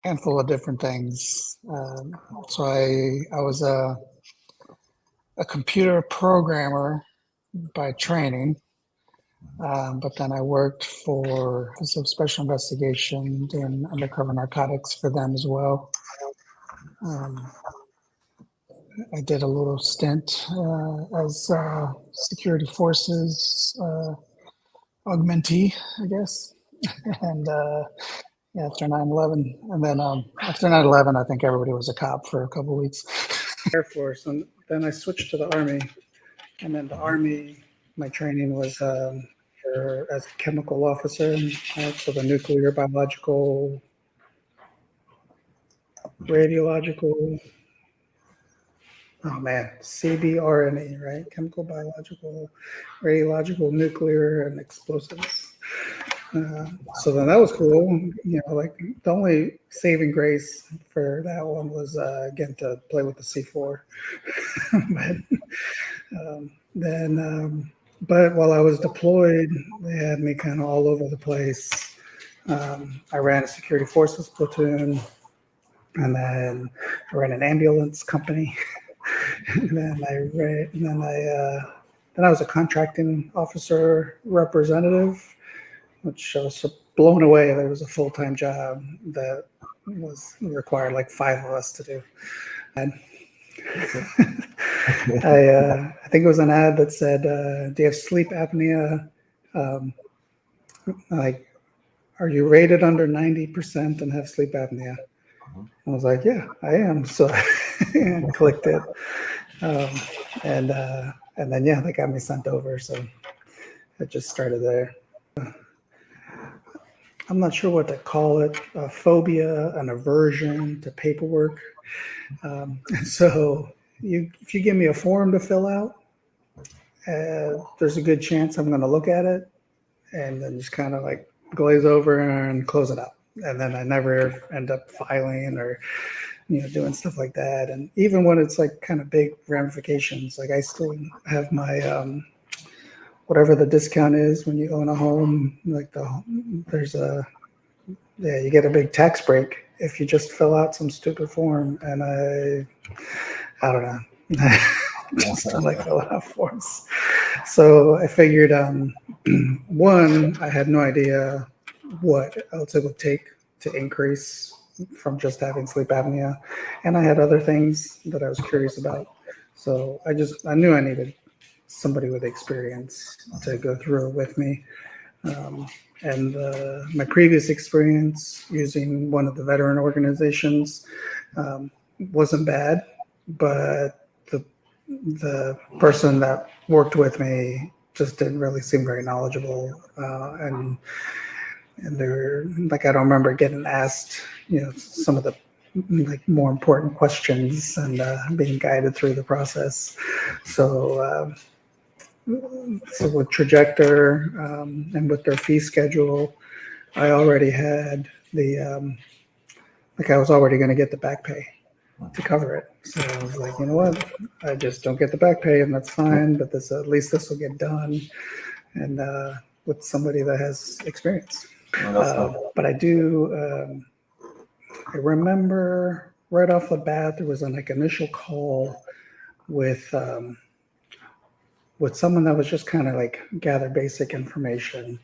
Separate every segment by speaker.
Speaker 1: handful of different things. So I was a computer programmer by training, but then I worked for some special investigation doing undercover narcotics for them as well. I did a little stint as security forces augmentee, I guess, and after 9/11, and then after 9/11, I think everybody was a cop for a couple of weeks. Air Force, and then I switched to the Army, and then the Army, my training was as a chemical officer, so the nuclear, biological, radiological. Oh man, CBRNE, right? Chemical, biological, radiological, nuclear, and explosives. So then that was cool. Like the only saving grace for that one was again to play with the C4. But while I was deployed, they had me kind of all over the place. I ran a security forces platoon, and then I ran an ambulance company. And then I was a contracting officer representative, which I was blown away. There was a full-time job that required like 5 of us to do. And I think it was an ad that said, "Do you have sleep apnea? Like, are you rated under 90% and have sleep apnea?" I was like, "Yeah, I am." So I clicked it, and then they got me sent over. So I just started there. I'm not sure what to call it, a phobia, an aversion to paperwork. So if you give me a form to fill out, there's a good chance I'm going to look at it and then just kind of like glaze over and close it out. And then I never end up filing or, doing stuff like that. And even when it's like kind of big ramifications, like I still have my, whatever the discount is when you own a home, like you get a big tax break if you just fill out some stupid form. And I don't know, just don't like filling out forms. So I figured, one, I had no idea what else it would take to increase from just having sleep apnea. And I had other things that I was curious about. So I knew I needed somebody with experience to go through it with me. And my previous experience using one of the veteran organizations wasn't bad, but the person that worked with me just didn't really seem very knowledgeable. And they're like, I don't remember getting asked, some of the like more important questions and being guided through the process. So with Trajector and with their fee schedule, I already had I was already going to get the back pay to cover it. So I was like, you know what? I just don't get the back pay, and that's fine. But at least this will get done, and with somebody that has experience. But I do. I remember right off the bat there was an initial call with someone that was just kind of like gather basic information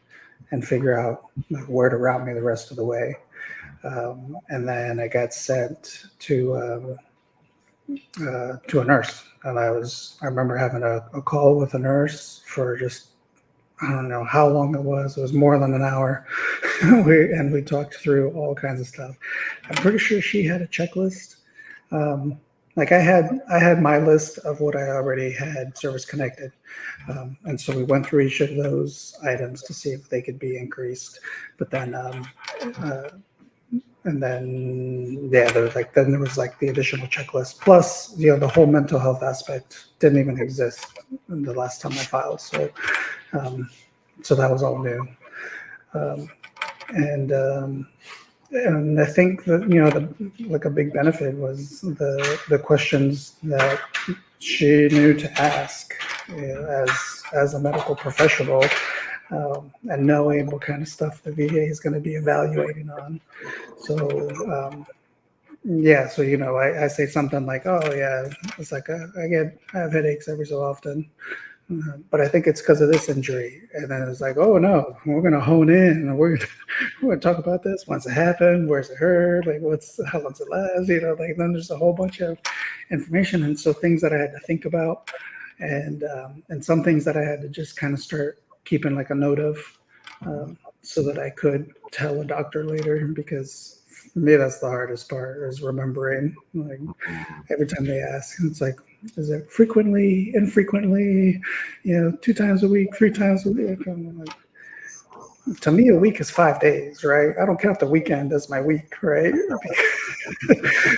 Speaker 1: and figure out like where to route me the rest of the way. And then I got sent to a nurse, and I remember having a call with a nurse for just, I don't know how long it was. It was more than an hour. We talked through all kinds of stuff. I'm pretty sure she had a checklist. Like I had my list of what I already had service connected. And so we went through each of those items to see if they could be increased. But then, there was the additional checklist. Plus, the whole mental health aspect didn't even exist the last time I filed. So that was all new. And I think that a big benefit was the questions that she knew to ask as a medical professional. and knowing what kind of stuff the VA is going to be evaluating on. So, yeah, so I say something like, "Oh yeah, it's like I have headaches every so often, but I think it's because of this injury." And then it's like, "Oh no, we're gonna hone in, and we're gonna talk about this. When's it happen? Where's it hurt? Like how long's it last? Like then there's a whole bunch of information, and so things that I had to think about, and some things that I had to just kind of start keeping like a note of, so that I could tell a doctor later, because for me that's the hardest part, is remembering. Like every time they ask, it's like, is it frequently, infrequently, 2 times a week, 3 times a week? Like, to me, a week is 5 days, right? I don't count the weekend as my week, right?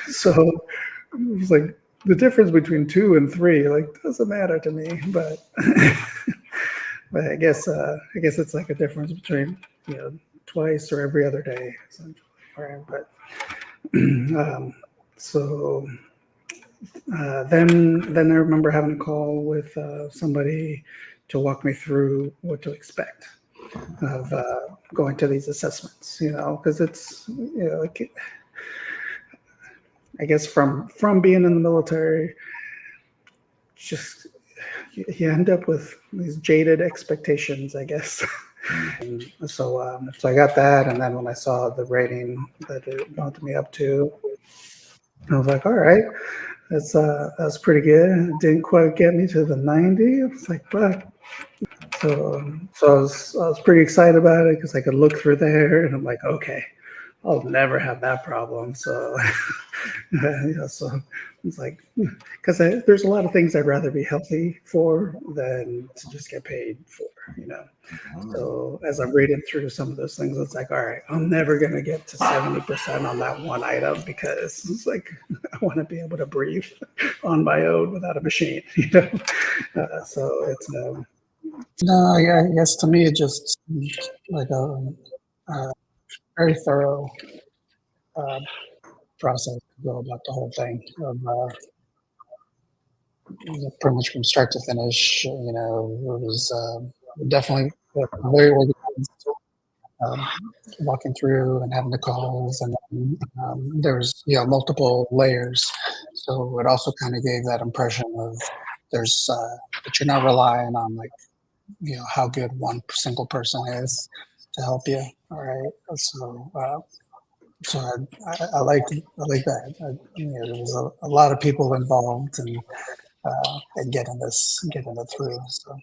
Speaker 1: So it's like the difference between 2 and 3, like, doesn't matter to me. But but I guess it's like a difference between twice or every other day, essentially, right? But so then I remember having a call with somebody to walk me through what to expect of going to these assessments, because it's like, I guess from being in the military, just you end up with these jaded expectations, I guess. So I got that, and then when I saw the rating that it bumped me up to, I was like, all right, that's pretty good. It didn't quite get me to the 90. I was like, but so I was pretty excited about it, because I could look through there, and I'm like, okay, I'll never have that problem. So so it's like, because there's a lot of things I'd rather be healthy for than to just get paid for. So as I'm reading through some of those things, it's like, all right, I'm never going to get to 70% on that one item, because it's like, I want to be able to breathe on my own without a machine. So it's no, yeah, I guess to me it just like a very thorough uh, process to go about the whole thing of pretty much from start to finish. It was definitely very organized, um, walking through and having the calls, and then, there's multiple layers, so it also kind of gave that impression of there's that you're not relying on, like, how good one single person is to help you. All right, so I like that. There was a lot of people involved, and getting it through. So